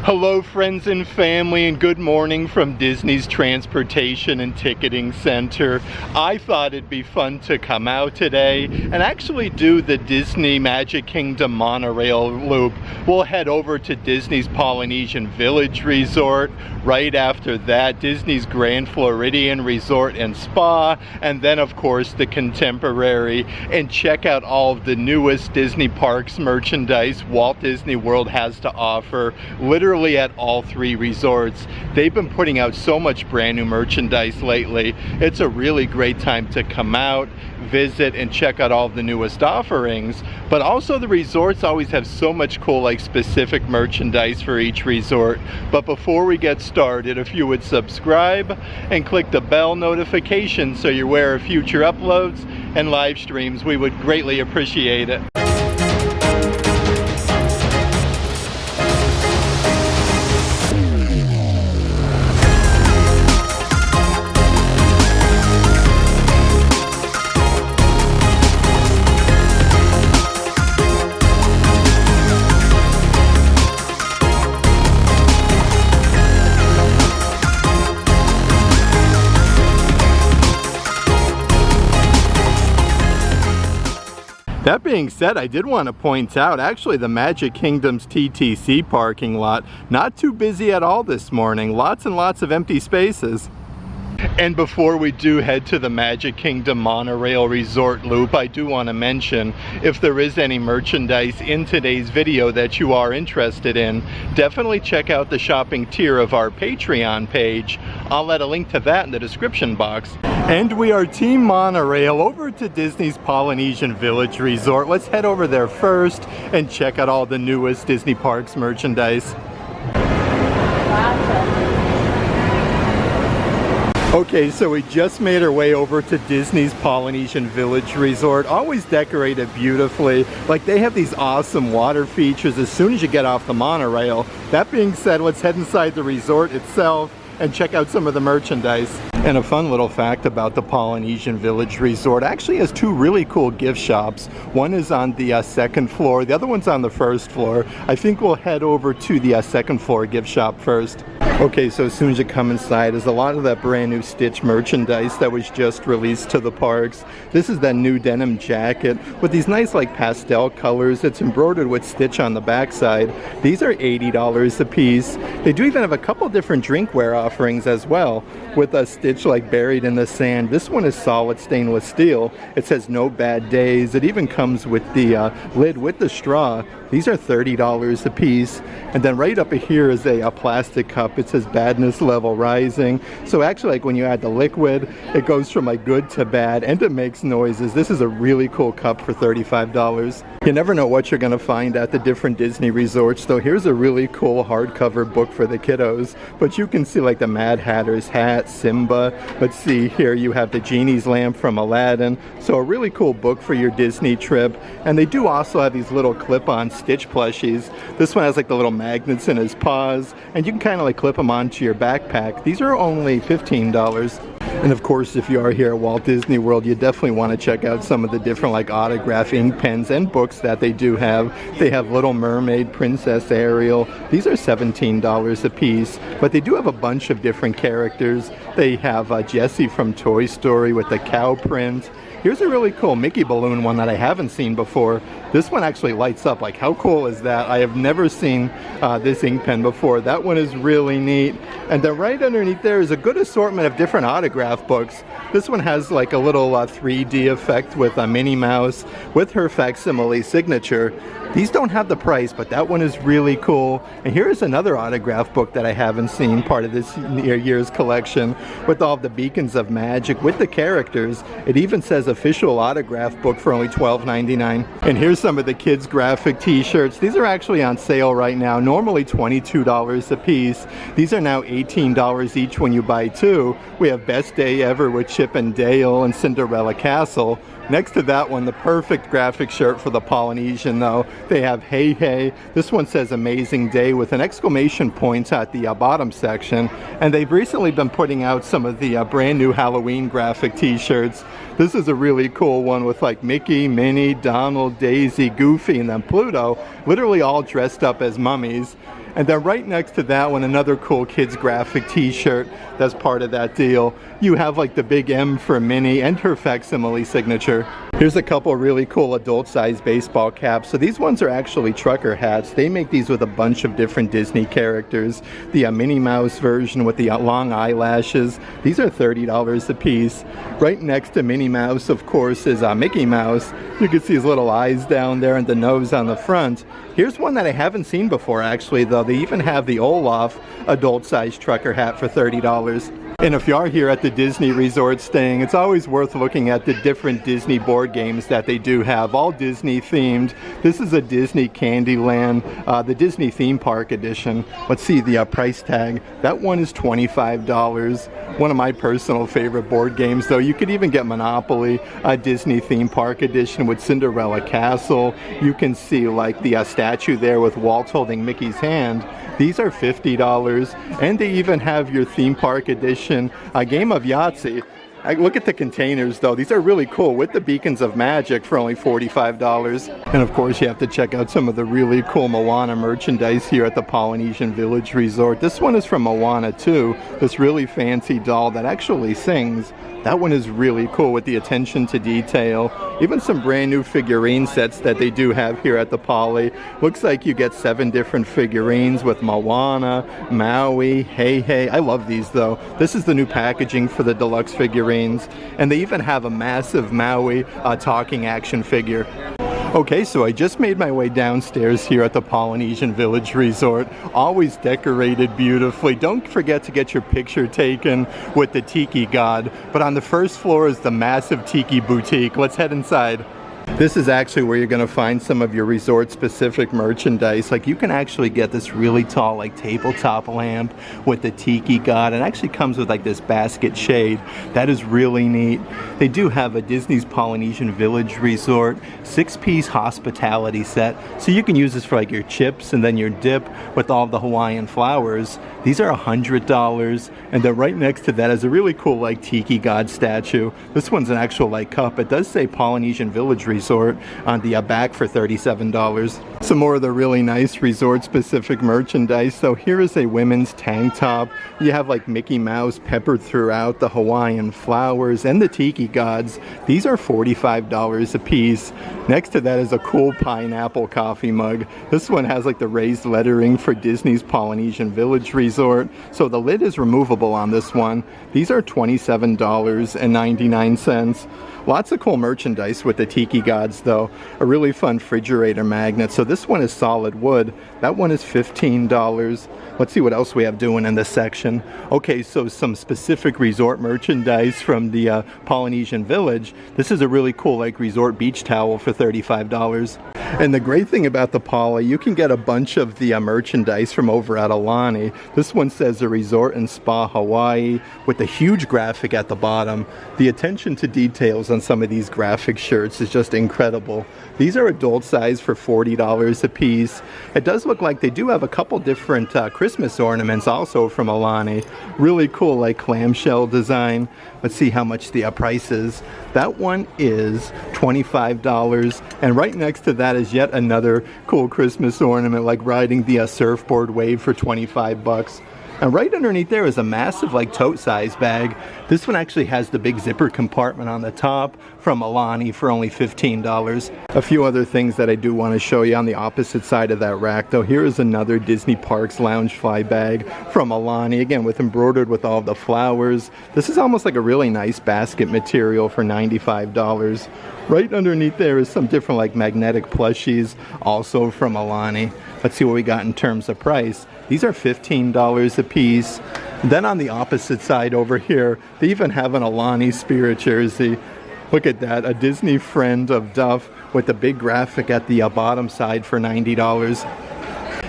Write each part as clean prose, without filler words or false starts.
Hello friends and family, and good morning from Disney's Transportation and Ticketing Center. I thought it'd be fun to come out today and actually do the Disney Magic Kingdom monorail loop. We'll head over to Disney's Polynesian Village Resort. Right after that, Disney's Grand Floridian Resort and Spa, and then of course the Contemporary, and check out all of the newest Disney Parks merchandise Walt Disney World has to offer. Literally at all three resorts. They've been putting out so much brand new merchandise lately. It's a really great time to come out, visit, and check out all of the newest offerings. But also the resorts always have so much cool like specific merchandise for each resort. But before we get started, if you would subscribe and click the bell notification so you're aware of future uploads and live streams, we would greatly appreciate it. That being said, I did want to point out, actually the Magic Kingdom's TTC parking lot, not too busy at all this morning. Lots and lots of empty spaces. And before we do head to the Magic Kingdom monorail resort loop, I do want to mention, if there is any merchandise in today's video that you are interested in, definitely check out the shopping tier of our Patreon page. I'll add a link to that in the description box. And we are Team Monorail over to Disney's Polynesian Village Resort. Let's head over there first and check out all the newest Disney Parks merchandise. Okay, so we just made our way over to Disney's Polynesian Village Resort. Always decorated beautifully. Like, they have these awesome water features as soon as you get off the monorail. That being said, let's head inside the resort itself and check out some of the merchandise. And a fun little fact about the Polynesian Village Resort, actually has two really cool gift shops. One is on the second floor, the other one's on the first floor. I think we'll head over to the second floor gift shop first. Okay, so as soon as you come inside, there's a lot of that brand new Stitch merchandise that was just released to the parks. This is that new denim jacket with these nice like pastel colors. It's embroidered with Stitch on the backside. These are $80 a piece. They do even have a couple different drinkware offerings as well, with a Stitch like buried in the sand. This one is solid stainless steel. It says no bad days. It even comes with the lid with the straw. These are $30 a piece. And then right up here is a plastic cup. It says badness level rising. So actually, like when you add the liquid, it goes from like good to bad, and it makes noises. This is a really cool cup for $35. You never know what you're gonna find at the different Disney resorts, though. Here's a really cool hardcover book for the kiddos. But you can see like the Mad Hatter's hat, Simba. Let's see, here you have the Genie's lamp from Aladdin. So a really cool book for your Disney trip. And they do also have these little clip-on Stitch plushies. This one has like the little magnets in his paws, and you can kind of like clip them onto your backpack. These are only $15. And of course, if you are here at Walt Disney World, you definitely want to check out some of the different like autograph ink pens and books that they do have. They have Little Mermaid, Princess Ariel. These are $17 a piece, but they do have a bunch of different characters. They have Jessie from Toy Story with the cow print. Here's a really cool Mickey balloon one that I haven't seen before. This one actually lights up. Like, how cool is that? I have never seen this ink pen before. That one is really neat. And then right underneath there is a good assortment of different autograph books. This one has like a little 3D effect with a Minnie Mouse with her facsimile signature. These don't have the price, but that one is really cool. And here is another autograph book that I haven't seen, part of this year's collection, with all of the beacons of magic with the characters. It even says official autograph book for only $12.99. And here's some of the kids graphic t-shirts. These are actually on sale right now, normally $22 a piece. These are now $18 each when you buy two. We have Best Day Ever with Chip and Dale and Cinderella Castle. Next to that one, the perfect graphic shirt for the Polynesian, though. They have Hey Hey. This one says Amazing Day with an exclamation point at the bottom section. And they've recently been putting out some of the brand new Halloween graphic t-shirts. This is a really cool one with like Mickey, Minnie, Donald, Daisy, Goofy, and then Pluto, literally all dressed up as mummies. And then right next to that one, another cool kids graphic t-shirt that's part of that deal. You have like the big M for Minnie and her facsimile signature. Here's a couple really cool adult-sized baseball caps. So these ones are actually trucker hats. They make these with a bunch of different Disney characters. The Minnie Mouse version with the long eyelashes. These are $30 a piece. Right next to Minnie Mouse, of course, is Mickey Mouse. You can see his little eyes down there and the nose on the front. Here's one that I haven't seen before, actually, though. They even have the Olaf adult-sized trucker hat for $30. And if you are here at the Disney Resort staying, it's always worth looking at the different Disney board games that they do have, all Disney themed. This is a Disney Candyland, the Disney Theme Park edition. Let's see the price tag. That one is $25. One of my personal favorite board games, though. You could even get Monopoly, a Disney Theme Park edition with Cinderella Castle. You can see like the statue there with Walt holding Mickey's hand. These are $50, and they even have your theme park edition, a game of Yahtzee. Look at the containers, though. These are really cool with the beacons of magic for only $45. And of course, you have to check out some of the really cool Moana merchandise here at the Polynesian Village Resort. This one is from Moana 2, this really fancy doll that actually sings. That one is really cool with the attention to detail. Even some brand new figurine sets that they do have here at the Poly. Looks like you get 7 different figurines with Moana, Maui, Hey Hey. I love these, though. This is the new packaging for the deluxe figurines. And they even have a massive Maui talking action figure. Okay, so I just made my way downstairs here at the Polynesian Village Resort. Always decorated beautifully. Don't forget to get your picture taken with the Tiki God. But on the first floor is the massive Tiki Boutique. Let's head inside. This is actually where you're going to find some of your resort-specific merchandise. Like, you can actually get this really tall, like, tabletop lamp with the Tiki God. It actually comes with, like, this basket shade. That is really neat. They do have a Disney's Polynesian Village Resort 6-piece hospitality set. So you can use this for, like, your chips and then your dip with all the Hawaiian flowers. These are $100. And then right next to that is a really cool, like, Tiki God statue. This one's an actual, like, cup. It does say Polynesian Village Resort on the back for $37. Some more of the really nice resort-specific merchandise. So here is a women's tank top. You have like Mickey Mouse peppered throughout, the Hawaiian flowers, and the Tiki Gods. These are $45 a piece. Next to that is a cool pineapple coffee mug. This one has like the raised lettering for Disney's Polynesian Village Resort. So the lid is removable on this one. These are $27.99. Lots of cool merchandise with the Tiki Gods, though. A really fun refrigerator magnet. So this one is solid wood. That one is $15. Let's see what else we have doing in this section. Okay, so some specific resort merchandise from the Polynesian Village. This is a really cool like resort beach towel for $35. And the great thing about the Poly, you can get a bunch of the merchandise from over at Alani. This one says a resort and spa Hawaii with a huge graphic at the bottom. The attention to details on some of these graphic shirts is just incredible. These are adult size for $40 a piece. It does look like they do have a couple different Christmas ornaments also from Alani. Really cool like clamshell design. Let's see how much the price is. That one is $25, and right next to that is yet another cool Christmas ornament like riding the surfboard wave for $25. And right underneath there is a massive like tote size bag. This one actually has the big zipper compartment on the top from Alani for only $15. A few other things that I do want to show you on the opposite side of that rack, though. Here is another Disney Parks Loungefly bag from Alani, again with embroidered with all the flowers. This is almost like a really nice basket material for $95. Right underneath there is some different like magnetic plushies, also from Alani. Let's see what we got in terms of price. These are $15 a piece. Then on the opposite side over here, they even have an Alani Spirit jersey. Look at that, a Disney friend of Duff with the big graphic at the bottom side for $90.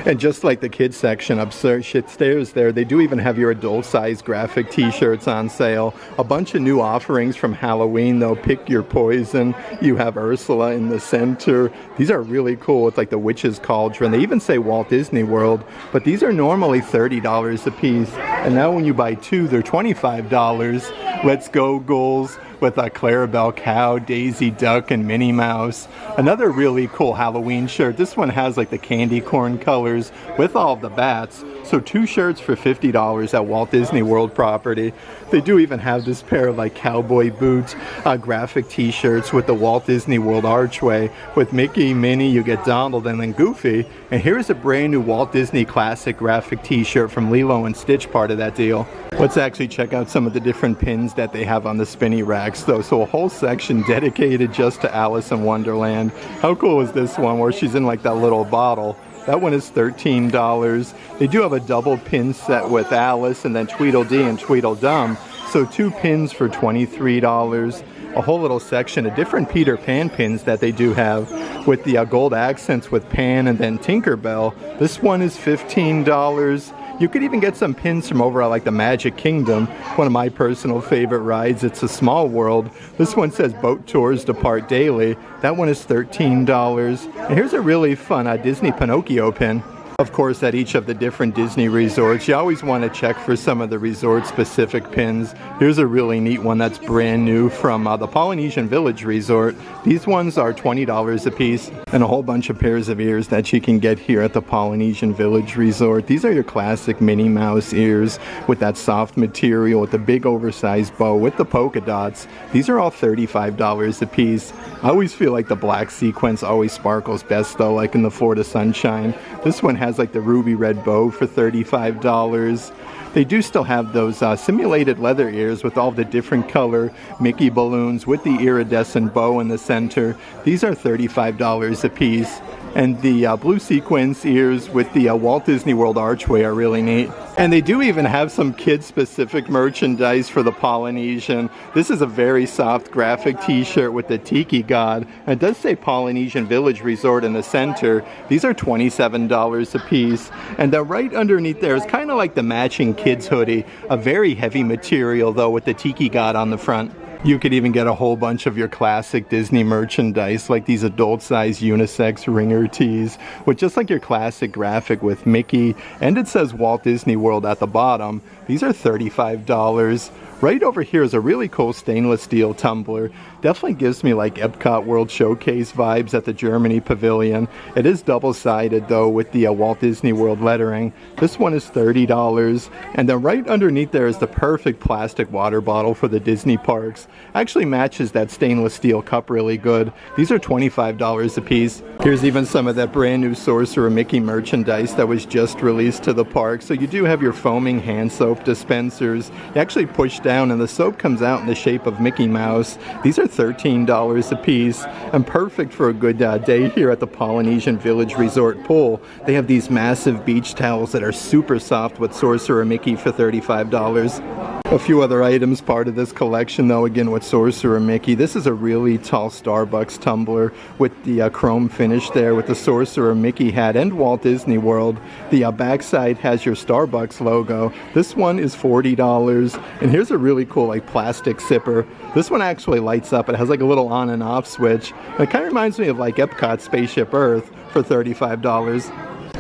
And just like the kids section upstairs there, they do even have your adult size graphic t-shirts on sale. A bunch of new offerings from Halloween, though. Pick your poison. You have Ursula in the center. These are really cool with like the Witch's Cauldron. They even say Walt Disney World, but these are normally $30 a piece. And now when you buy two, they're $25. Let's Go Goals with a Clarabelle cow, Daisy Duck, and Minnie Mouse. Another really cool Halloween shirt. This one has like the candy corn colors with all of the bats. So 2 shirts for $50 at Walt Disney World property. They do even have this pair of like cowboy boots, graphic t-shirts with the Walt Disney World archway. With Mickey, Minnie, you get Donald, and then Goofy. And here's a brand new Walt Disney Classic graphic t-shirt from Lilo and Stitch, part of that deal. Let's actually check out some of the different pins that they have on the spinny racks though. So a whole section dedicated just to Alice in Wonderland. How cool is this one where she's in like that little bottle? That one is $13. They do have a double pin set with Alice and then Tweedledee and Tweedledum. So 2 pins for $23. A whole little section of different Peter Pan pins that they do have with the gold accents with Pan and then Tinkerbell. This one is $15. You could even get some pins from over at like the Magic Kingdom, one of my personal favorite rides. It's a Small World. This one says boat tours depart daily. That one is $13. And here's a really fun Disney Pinocchio pin. Of course, at each of the different Disney resorts, you always want to check for some of the resort-specific pins. Here's a really neat one that's brand new from the Polynesian Village Resort. These ones are $20 a piece, and a whole bunch of pairs of ears that you can get here at the Polynesian Village Resort. These are your classic Minnie Mouse ears with that soft material, with the big oversized bow, with the polka dots. These are all $35 a piece. I always feel like the black sequence always sparkles best though, like in the Florida Sunshine. This one has like the ruby red bow for $35. They do still have those simulated leather ears with all the different color Mickey balloons with the iridescent bow in the center. These are $35 a piece. And the blue sequins ears with the Walt Disney World archway are really neat. And they do even have some kid-specific merchandise for the Polynesian. This is a very soft graphic t-shirt with the Tiki God. And it does say Polynesian Village Resort in the center. These are $27 a piece. And right underneath there is kind of like the matching kids hoodie. A very heavy material though with the Tiki God on the front. You could even get a whole bunch of your classic Disney merchandise, like these adult-size unisex ringer tees, with just like your classic graphic with Mickey, and it says Walt Disney World at the bottom. These are $35. Right over here is a really cool stainless steel tumbler. Definitely gives me like Epcot World Showcase vibes at the Germany Pavilion. It is double-sided though with the Walt Disney World lettering. This one is $30. And then right underneath there is the perfect plastic water bottle for the Disney parks. Actually matches that stainless steel cup really good. These are $25 a piece. Here's even some of that brand new Sorcerer Mickey merchandise that was just released to the park. So you do have your foaming hand soap dispensers. You actually push down and the soap comes out in the shape of Mickey Mouse. These are $13 a piece and perfect for a good day here at the Polynesian Village Resort pool. They have these massive beach towels that are super soft with Sorcerer Mickey for $35. A few other items part of this collection though, again with Sorcerer Mickey. This is a really tall Starbucks tumbler with the chrome finish there with the Sorcerer Mickey hat and Walt Disney World. The backside has your Starbucks logo. This one is $40. And here's a really cool like plastic sipper. This one actually lights up. It has like a little on and off switch. And it kind of reminds me of like Epcot Spaceship Earth for $35.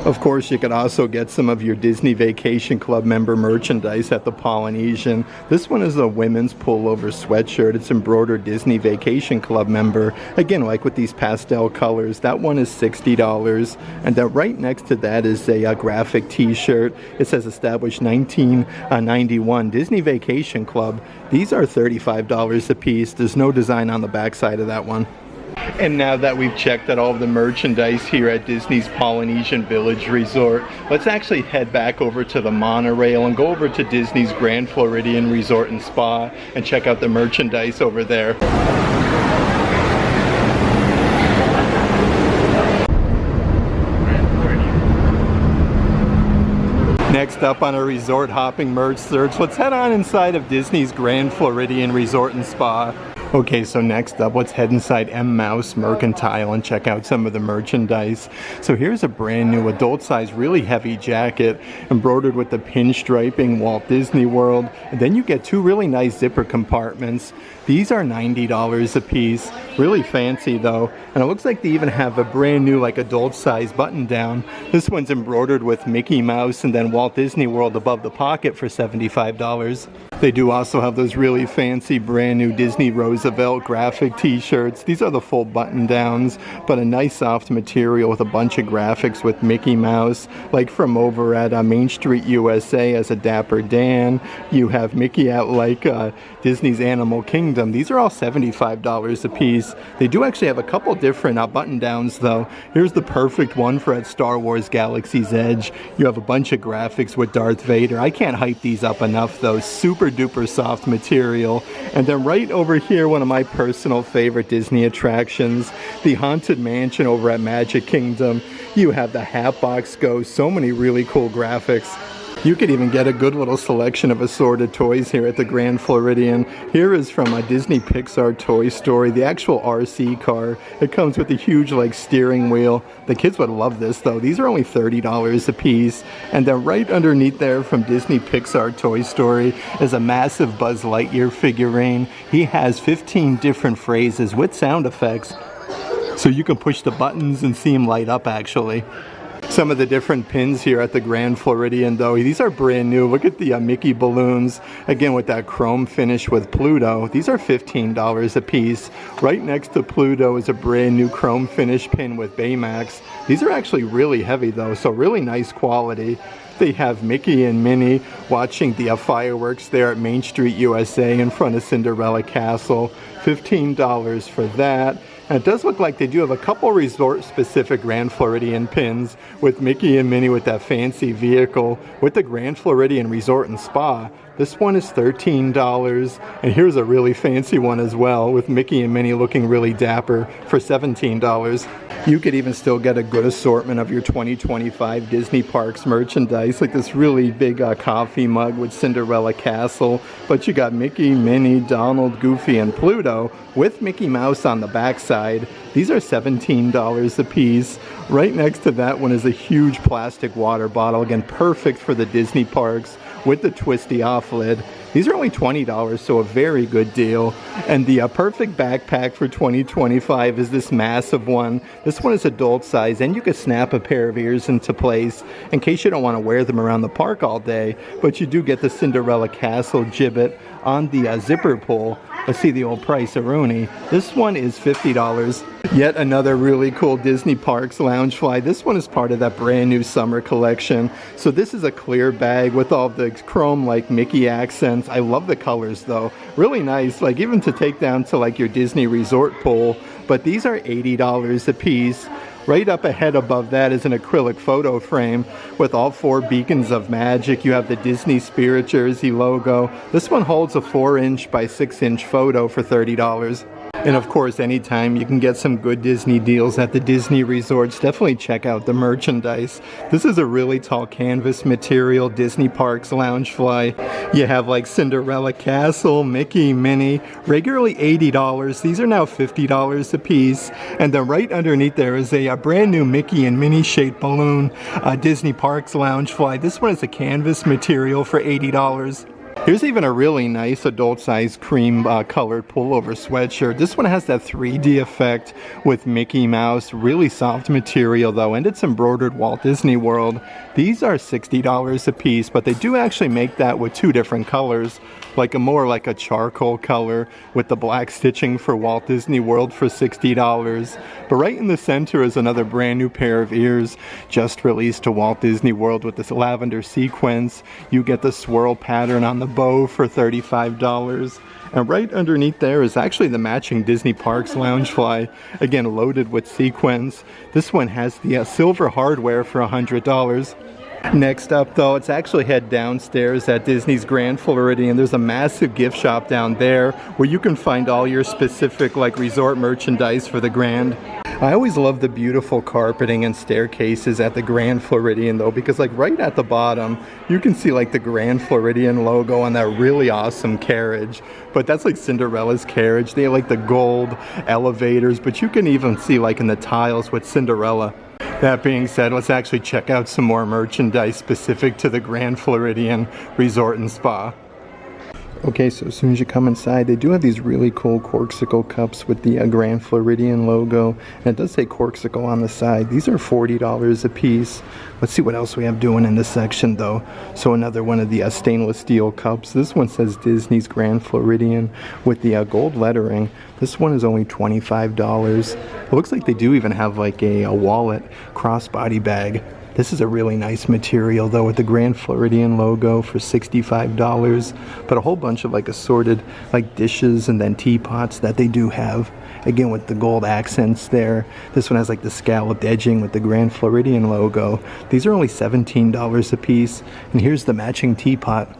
Of course, you could also get some of your Disney Vacation Club member merchandise at the Polynesian. This one is a women's pullover sweatshirt. It's embroidered Disney Vacation Club member. Again, like with these pastel colors. That one is $60. And then right next to that is a graphic t-shirt. It says established 1991 Disney Vacation Club. These are $35 a piece. There's no design on the back side of that one. And now that we've checked out all of the merchandise here at Disney's Polynesian Village Resort, let's actually head back over to the monorail and go over to Disney's Grand Floridian Resort and Spa and check out the merchandise over there. Next up on a resort hopping merch search, let's head on inside of Disney's Grand Floridian Resort and Spa. Okay, so next up, let's head inside M Mouse Mercantile and check out some of the merchandise. So here's a brand new adult-size, really heavy jacket embroidered with the pinstriping Walt Disney World. And then you get two really nice zipper compartments. These are $90 a piece. Really fancy though. And it looks like they even have a brand new like adult-size button-down. This one's embroidered with Mickey Mouse and then Walt Disney World above the pocket for $75. They do also have those really fancy brand new Disney Roosevelt graphic t-shirts. These are the full button downs, but a nice soft material with a bunch of graphics with Mickey Mouse, like from over at Main Street USA as a Dapper Dan. You have Mickey at like Disney's Animal Kingdom. These are all $75 a piece. They do actually have a couple different button downs though. Here's the perfect one for at Star Wars Galaxy's Edge. You have a bunch of graphics with Darth Vader. I can't hype these up enough though. Super duper soft material. And then right over here, one of my personal favorite Disney attractions, the Haunted Mansion over at Magic Kingdom. You have the Hatbox Ghost, so many really cool graphics. You could even get a good little selection of assorted toys here at the Grand Floridian. Here is from a Disney Pixar Toy Story, the actual RC car. It comes with a huge like steering wheel. The kids would love this though. These are only $30 a piece. And then right underneath there from Disney Pixar Toy Story is a massive Buzz Lightyear figurine. He has 15 different phrases with sound effects. So you can push the buttons and see him light up actually. Some of the different pins here at the Grand Floridian though, these are brand new. Look at the Mickey balloons, again with that chrome finish with Pluto. These are $15 a piece. Right next to Pluto is a brand new chrome finish pin with Baymax. These are actually really heavy though, so really nice quality. They have Mickey and Minnie watching the fireworks there at Main Street USA in front of Cinderella Castle. $15 for that. And it does look like they do have a couple resort-specific Grand Floridian pins with Mickey and Minnie with that fancy vehicle with the Grand Floridian Resort and Spa. This one is $13, and here's a really fancy one as well with Mickey and Minnie looking really dapper for $17. You could even still get a good assortment of your 2025 Disney Parks merchandise, like this really big coffee mug with Cinderella Castle, but you got Mickey, Minnie, Donald, Goofy, and Pluto with Mickey Mouse on the backside. These are $17 a piece. Right next to that one is a huge plastic water bottle, again perfect for the Disney parks with the twisty off lid. These are only $20, so a very good deal. And the perfect backpack for 2025 is this massive one. This one is adult size, and you can snap a pair of ears into place in case you don't want to wear them around the park all day. But you do get the Cinderella Castle gibbet on the zipper pull. Let's see the old price-a-rooney. This one is $50. Yet another really cool Disney Parks Loungefly. This one is part of that brand new summer collection. So this is a clear bag with all the chrome like Mickey accents. I love the colors though. Really nice, like even to take down to like your Disney resort pool. But these are $80 a piece. Right up ahead above that is an acrylic photo frame with all 4 beacons of magic. You have the Disney Spirit Jersey logo. This one holds a 4-inch by 6-inch photo for $30. And of course, anytime you can get some good Disney deals at the Disney resorts, definitely check out the merchandise. This is a really tall canvas material Disney Parks Loungefly. You have like Cinderella Castle, Mickey, Minnie, regularly $80. These are now $50 a piece. And then right underneath there is a brand new Mickey and Minnie shaped balloon Disney Parks Loungefly. This one is a canvas material for $80. Here's even a really nice adult-sized cream colored pullover sweatshirt. This one has that 3D effect with Mickey Mouse. Really soft material though, and it's embroidered Walt Disney World. These are $60 a piece, but they do actually make that with 2 different colors. Like a charcoal color with the black stitching for Walt Disney World for $60. But right in the center is another brand new pair of ears just released to Walt Disney World with this lavender sequence. You get the swirl pattern on the bow for $35. And right underneath there is actually the matching Disney Parks Loungefly, again loaded with sequins. This one has the silver hardware for $100. Next up though, let's actually head downstairs at Disney's Grand Floridian. There's a massive gift shop down there where you can find all your specific like resort merchandise for the Grand. I always love the beautiful carpeting and staircases at the Grand Floridian though, because like right at the bottom you can see like the Grand Floridian logo on that really awesome carriage. But that's like Cinderella's carriage. They have like the gold elevators, but you can even see like in the tiles with Cinderella. That being said, let's actually check out some more merchandise specific to the Grand Floridian Resort and Spa. Okay, so as soon as you come inside, they do have these really cool Corksicle cups with the Grand Floridian logo. And it does say Corksicle on the side. These are $40 a piece. Let's see what else we have doing in this section though. So another one of the stainless steel cups. This one says Disney's Grand Floridian with the gold lettering. This one is only $25. It looks like they do even have like a wallet crossbody bag. This is a really nice material though with the Grand Floridian logo for $65, but a whole bunch of like assorted like dishes and then teapots that they do have, again with the gold accents there. This one has like the scalloped edging with the Grand Floridian logo. These are only $17 a piece, and here's the matching teapot.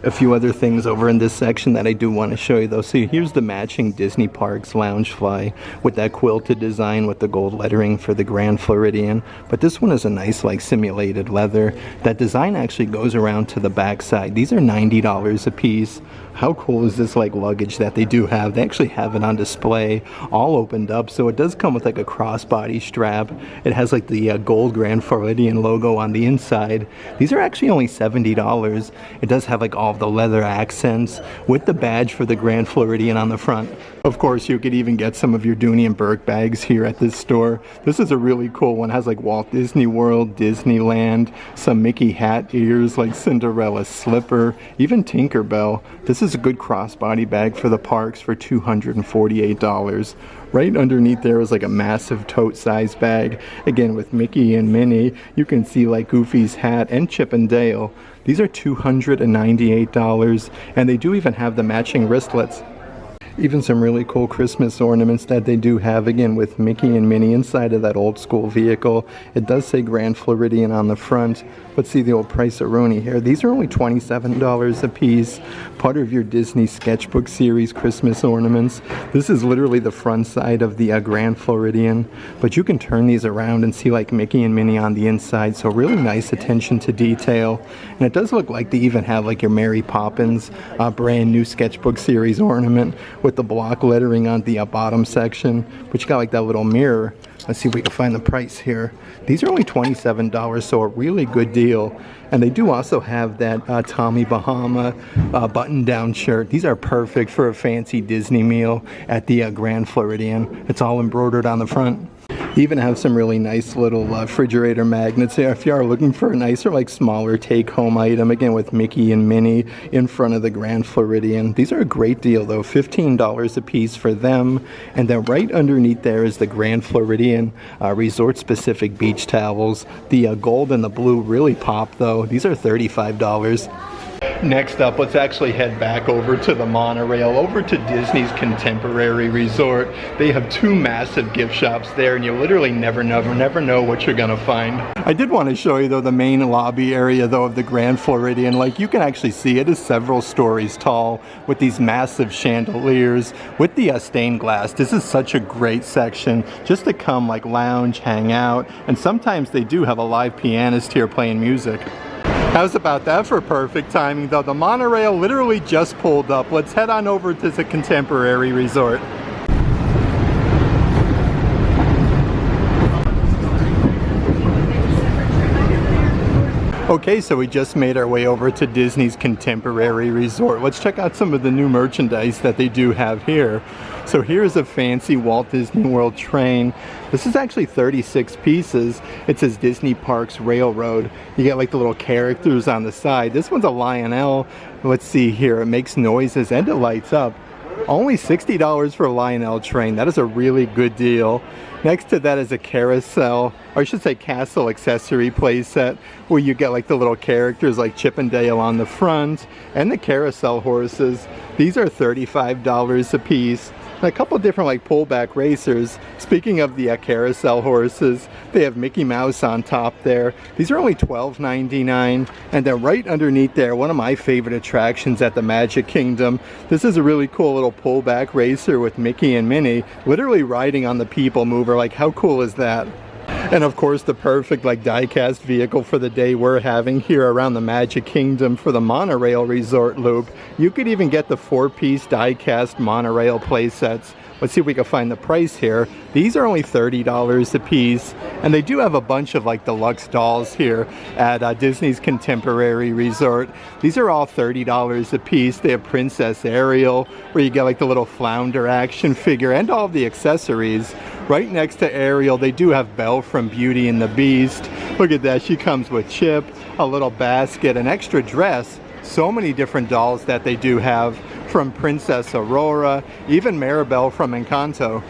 A few other things over in this section that I do want to show you though. See, here's the matching Disney Parks Loungefly with that quilted design with the gold lettering for the Grand Floridian. But this one is a nice like simulated leather. That design actually goes around to the back side. These are $90 a piece. How cool is this like luggage that they do have? They actually have it on display, all opened up. So it does come with like a crossbody strap. It has like the gold Grand Floridian logo on the inside. These are actually only $70. It does have like all of the leather accents with the badge for the Grand Floridian on the front. Of course, you could even get some of your Dooney and Burke bags here at this store. This is a really cool one. It has like Walt Disney World, Disneyland, some Mickey hat ears, like Cinderella's slipper, even Tinkerbell. This is a good crossbody bag for the parks for $248. Right underneath there is like a massive tote size bag, again with Mickey and Minnie. You can see like Goofy's hat and Chip and Dale. These are $298, and they do even have the matching wristlets. Even some really cool Christmas ornaments that they do have, again with Mickey and Minnie inside of that old school vehicle. It does say Grand Floridian on the front, but see the old price-a-roni here. These are only $27 a piece. Part of your Disney Sketchbook series Christmas ornaments. This is literally the front side of the Grand Floridian, but you can turn these around and see like Mickey and Minnie on the inside, so really nice attention to detail. And it does look like they even have like your Mary Poppins brand new Sketchbook series ornament with the block lettering on the bottom section, but you got like that little mirror. Let's see if we can find the price here. These are only $27, so a really good deal. And they do also have that Tommy Bahama button-down shirt. These are perfect for a fancy Disney meal at the Grand Floridian. It's all embroidered on the front. You even have some really nice little refrigerator magnets here if you are looking for a nicer, like smaller take-home item, again with Mickey and Minnie in front of the Grand Floridian. These are a great deal though, $15 a piece for them. And then right underneath there is the Grand Floridian resort-specific beach towels. The gold and the blue really pop though. These are $35. Next up, let's actually head back over to the monorail, over to Disney's Contemporary Resort. They have two massive gift shops there, and you literally never know what you're gonna find. I did want to show you though the main lobby area though of the Grand Floridian. Like you can actually see it is several stories tall with these massive chandeliers with the stained glass. This is such a great section just to come like lounge, hang out, and sometimes they do have a live pianist here playing music. How's about that for perfect timing though? The monorail literally just pulled up. Let's head on over to the Contemporary Resort. Okay, so we just made our way over to Disney's Contemporary Resort. Let's check out some of the new merchandise that they do have here. So here's a fancy Walt Disney World train. This is actually 36 pieces. It says Disney Parks Railroad. You get like the little characters on the side. This one's a Lionel. Let's see here. It makes noises and it lights up. Only $60 for a Lionel train. That is a really good deal. Next to that is a carousel, or I should say castle accessory play set, where you get like the little characters like Chip and Dale on the front and the carousel horses. These are $35 a piece. And a couple different like pullback racers. Speaking of the carousel horses, they have Mickey Mouse on top there. These are only $12.99. And then right underneath there, one of my favorite attractions at the Magic Kingdom. This is a really cool little pullback racer with Mickey and Minnie literally riding on the People Mover. Like, how cool is that? And of course the perfect like die-cast vehicle for the day we're having here around the Magic Kingdom for the monorail resort loop. You could even get the 4-piece die-cast monorail play sets. Let's see if we can find the price here. These are only $30 a piece, and they do have a bunch of like deluxe dolls here at Disney's Contemporary Resort. These are all $30 a piece. They have Princess Ariel, where you get like the little flounder action figure and all the accessories. Right next to Ariel, they do have Belle from Beauty and the Beast. Look at that, she comes with Chip, a little basket, an extra dress. So many different dolls that they do have, from Princess Aurora, even Maribel from Encanto.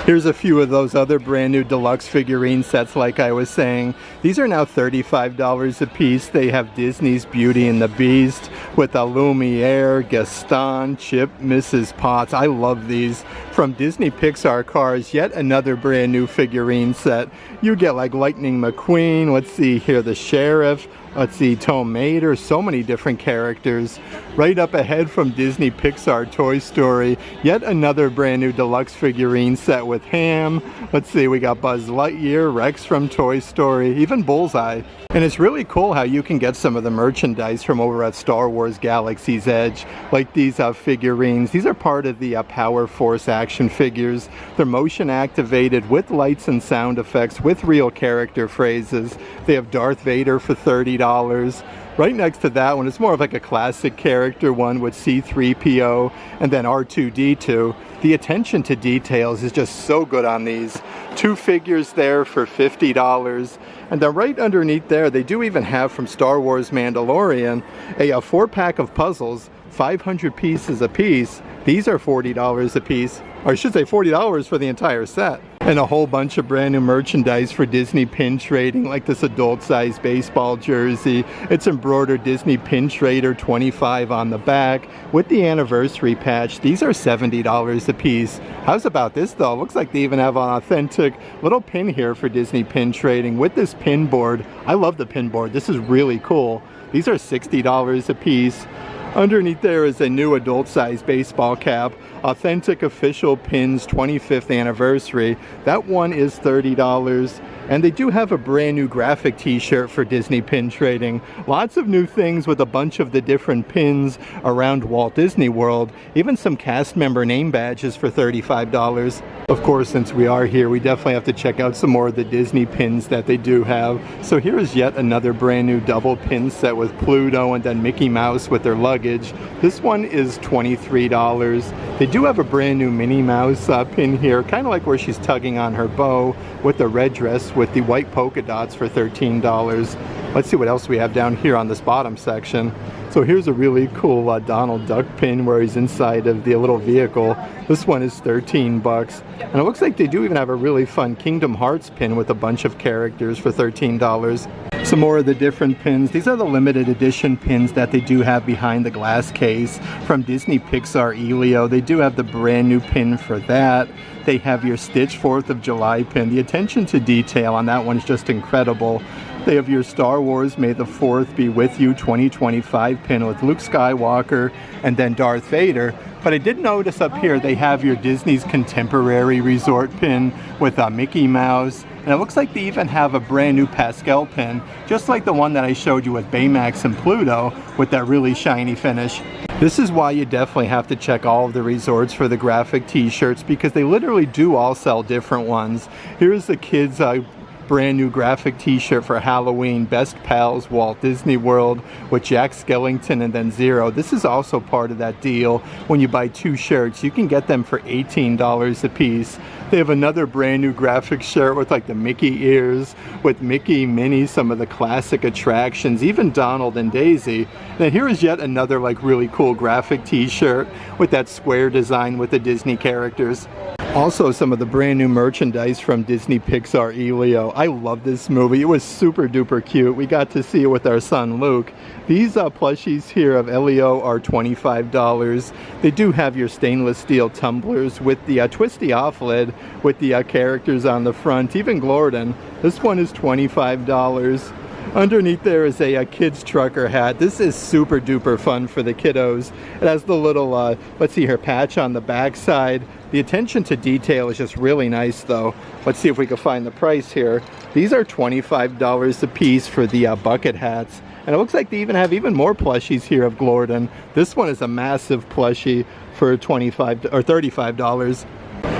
Here's a few of those other brand new deluxe figurine sets like I was saying. These are now $35 a piece. They have Disney's Beauty and the Beast with a Lumiere, Gaston, Chip, Mrs. Potts. I love these. From Disney Pixar Cars, yet another brand new figurine set. You get like Lightning McQueen, let's see here, the Sheriff, let's see, Tom Mater, so many different characters. Right up ahead from Disney Pixar Toy Story, yet another brand new deluxe figurine set with Ham. Let's see, we got Buzz Lightyear, Rex from Toy Story, even Bullseye. And it's really cool how you can get some of the merchandise from over at Star Wars Galaxy's Edge, like these figurines. These are part of the Power Force action figures. They're motion activated with lights and sound effects with real character phrases. They have Darth Vader for $30. Right next to that one, it's more of like a classic character one with C-3PO and then R2-D2. The attention to details is just so good on these. 2 figures there for $50. And then right underneath there, they do even have from Star Wars Mandalorian a 4-pack of puzzles, 500 pieces a piece. These are $40 a piece, or I should say $40 for the entire set. And a whole bunch of brand new merchandise for Disney pin trading, like this adult-sized baseball jersey. It's embroidered Disney Pin Trader 25 on the back with the anniversary patch. These are $70 a piece. How's about this though? Looks like they even have an authentic little pin here for Disney pin trading with this pin board. I love the pin board. This is really cool. These are $60 a piece. Underneath there is a new adult-sized baseball cap, authentic official pins 25th anniversary. That one is $30. And they do have a brand new graphic t-shirt for Disney pin trading. Lots of new things with a bunch of the different pins around Walt Disney World. Even some cast member name badges for $35. Of course, since we are here, we definitely have to check out some more of the Disney pins that they do have. So here is yet another brand new double pin set with Pluto and then Mickey Mouse with their luggage. This one is $23. They do have a brand new Minnie Mouse pin here, kind of like where she's tugging on her bow with the red dress with the white polka dots for $13. Let's see what else we have down here on this bottom section. So here's a really cool Donald Duck pin where he's inside of the little vehicle. This one is $13. And it looks like they do even have a really fun Kingdom Hearts pin with a bunch of characters for $13. Some more of the different pins. These are the limited edition pins that they do have behind the glass case from Disney Pixar Elio. They do have the brand new pin for that. They have your Stitch 4th of July pin. The attention to detail on that one is just incredible. They have your Star Wars May the 4th Be With You 2025 pin with Luke Skywalker and then Darth Vader. But I did notice up here they have your Disney's Contemporary Resort pin with Mickey Mouse. And it looks like they even have a brand new Pascal pin, just like the one that I showed you with Baymax and Pluto with that really shiny finish. This is why you definitely have to check all of the resorts for the graphic t-shirts, because they literally do all sell different ones. Here's the kids' brand new graphic t-shirt for Halloween, Best Pals Walt Disney World with Jack Skellington and then Zero. This is also part of that deal. When you buy 2 shirts, you can get them for $18 a piece. They have another brand new graphic shirt with like the Mickey ears, with Mickey, Minnie, some of the classic attractions, even Donald and Daisy. Then here is yet another like really cool graphic t-shirt with that square design with the Disney characters. Also some of the brand new merchandise from Disney Pixar Elio. I love this movie. It was super duper cute. We got to see it with our son Luke. These plushies here of Elio are $25. They do have your stainless steel tumblers with the twisty off lid with the characters on the front. Even Glorden. This one is $25. Underneath there is a kid's trucker hat. This is super duper fun for the kiddos. It has the little, let's see here, patch on the back side. The attention to detail is just really nice though. Let's see if we can find the price here. These are $25 a piece for the bucket hats. And it looks like they even have even more plushies here of Glorden. This one is a massive plushie for $25 or $35.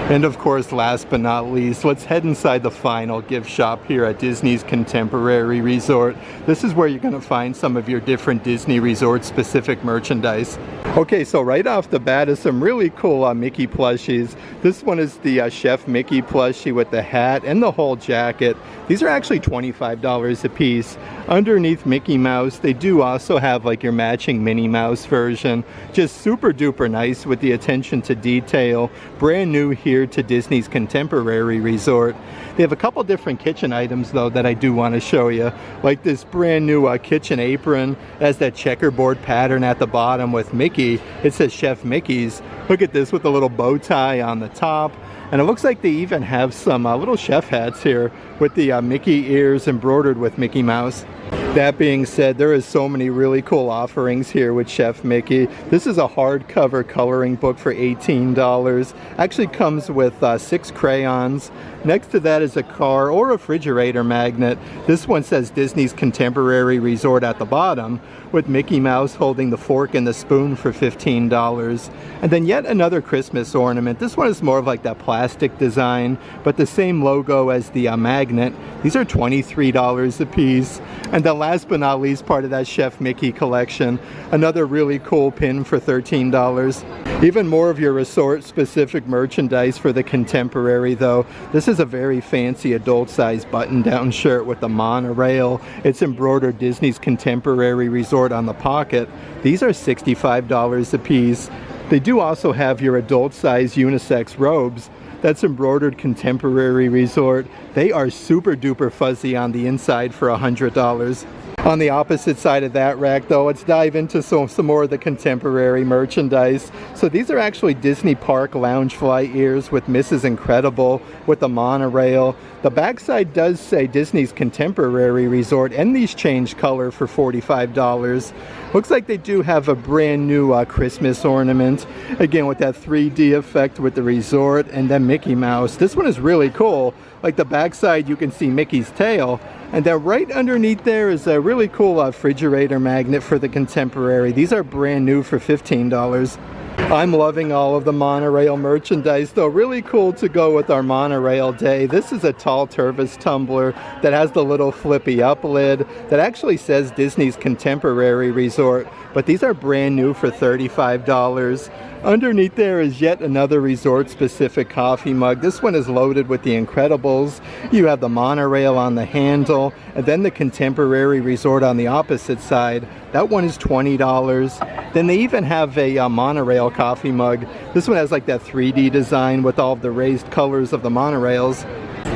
And of course, last but not least, let's head inside the final gift shop here at Disney's Contemporary Resort. This is where you're going to find some of your different Disney Resort specific merchandise. Okay, so right off the bat is some really cool Mickey plushies. This one is the Chef Mickey plushie with the hat and the whole jacket. These are actually $25 a piece. Underneath Mickey Mouse, they do also have like your matching Minnie Mouse version. Just super duper nice with the attention to detail. Brand new here to Disney's Contemporary Resort. They have a couple different kitchen items though that I do want to show you. Like this brand new kitchen apron. It has that checkerboard pattern at the bottom with Mickey. It says Chef Mickey's. Look at this with the little bow tie on the top. And it looks like they even have some little chef hats here with the Mickey ears embroidered with Mickey Mouse. That being said, there is so many really cool offerings here with Chef Mickey. This is a hardcover coloring book for $18. Actually comes with 6 crayons. Next to that is a car or refrigerator magnet. This one says Disney's Contemporary Resort at the bottom, with Mickey Mouse holding the fork and the spoon for $15. And then yet another Christmas ornament. This one is more of like that plastic design, but the same logo as the magnet. These are $23 a piece. And the last but not least part of that Chef Mickey collection, another really cool pin for $13. Even more of your resort specific merchandise for the Contemporary though. This is a very fancy adult size button down shirt with the monorail. It's embroidered Disney's Contemporary Resort on the pocket. These are $65 a piece. They do also have your adult size unisex robes. That's embroidered Contemporary Resort. They are super duper fuzzy on the inside for $100. On the opposite side of that rack though, let's dive into some more of the Contemporary merchandise. So these are actually Disney Park Loungefly ears with Mrs. Incredible with the monorail. The backside does say Disney's Contemporary Resort, and these change color for $45. Looks like they do have a brand new Christmas ornament, again with that 3D effect with the resort and then Mickey Mouse. This one is really cool. Like the backside you can see Mickey's tail, and then right underneath there is a really cool refrigerator magnet for the Contemporary. These are brand new for $15. I'm loving all of the monorail merchandise though. Really cool to go with our monorail day. This is a tall Tervis tumbler that has the little flippy up lid that actually says Disney's Contemporary Resort, but these are brand new for $35. Underneath there is yet another resort specific coffee mug. This one is loaded with the Incredibles. You have the monorail on the handle and then the Contemporary Resort on the opposite side. That one is $20. Then they even have a monorail coffee mug. This one has like that 3D design with all of the raised colors of the monorails.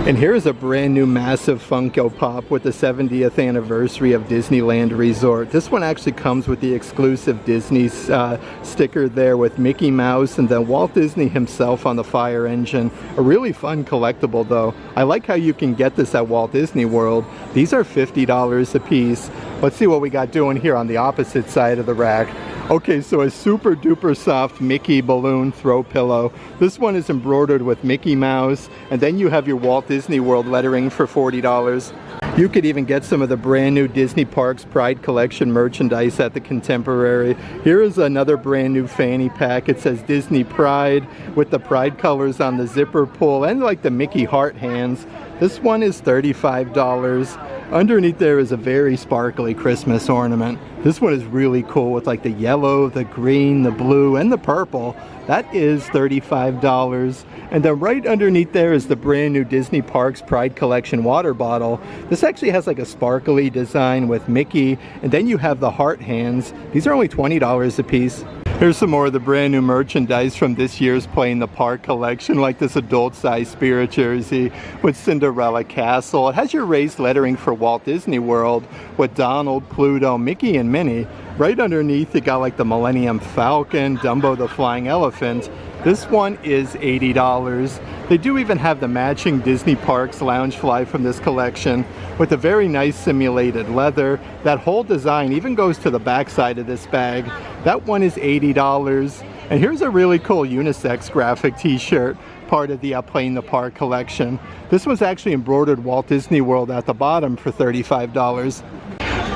And here's a brand new massive Funko Pop with the 70th anniversary of Disneyland Resort. This one actually comes with the exclusive Disney sticker there with Mickey Mouse and then Walt Disney himself on the fire engine. A really fun collectible though. I like how you can get this at Walt Disney World. These are $50 a piece. Let's see what we got doing here on the opposite side of the rack. Okay, so a super duper soft Mickey balloon throw pillow. This one is embroidered with Mickey Mouse, and then you have your Walt Disney World lettering for $40. You could even get some of the brand new Disney Parks Pride Collection merchandise at the Contemporary. Here is another brand new fanny pack. It says Disney Pride with the Pride colors on the zipper pull and like the Mickey heart hands. This one is $35. Underneath there is a very sparkly Christmas ornament. This one is really cool with like the yellow, the green, the blue, and the purple. That is $35. And then right underneath there is the brand new Disney Parks Pride Collection water bottle. This actually has like a sparkly design with Mickey, and then you have the heart hands. These are only $20 a piece. Here's some more of the brand new merchandise from this year's Play in the Park collection, like this adult-sized Spirit jersey with Cinderella Castle. It has your raised lettering for Walt Disney World with Donald, Pluto, Mickey, and Minnie. Right underneath, you got like the Millennium Falcon, Dumbo the Flying Elephant. This one is $80. They do even have the matching Disney Parks Loungefly from this collection with a very nice simulated leather. That whole design even goes to the back side of this bag. That one is $80. And here's a really cool unisex graphic t-shirt, part of the Play in the Park collection. This one's actually embroidered Walt Disney World at the bottom for $35.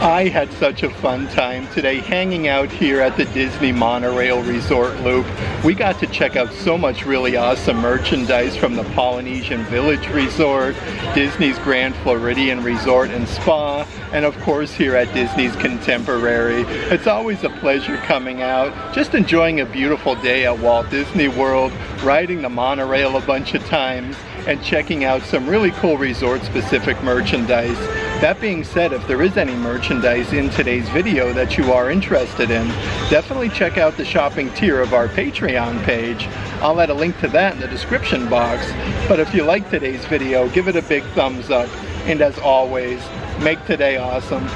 I had such a fun time today hanging out here at the Disney Monorail Resort Loop. We got to check out so much really awesome merchandise from the Polynesian Village Resort, Disney's Grand Floridian Resort and Spa, and of course here at Disney's Contemporary. It's always a pleasure coming out, just enjoying a beautiful day at Walt Disney World, riding the monorail a bunch of times, and checking out some really cool resort-specific merchandise. That being said, if there is any merchandise in today's video that you are interested in, definitely check out the shopping tier of our Patreon page. I'll add a link to that in the description box. But if you like today's video, give it a big thumbs up. And as always, make today awesome.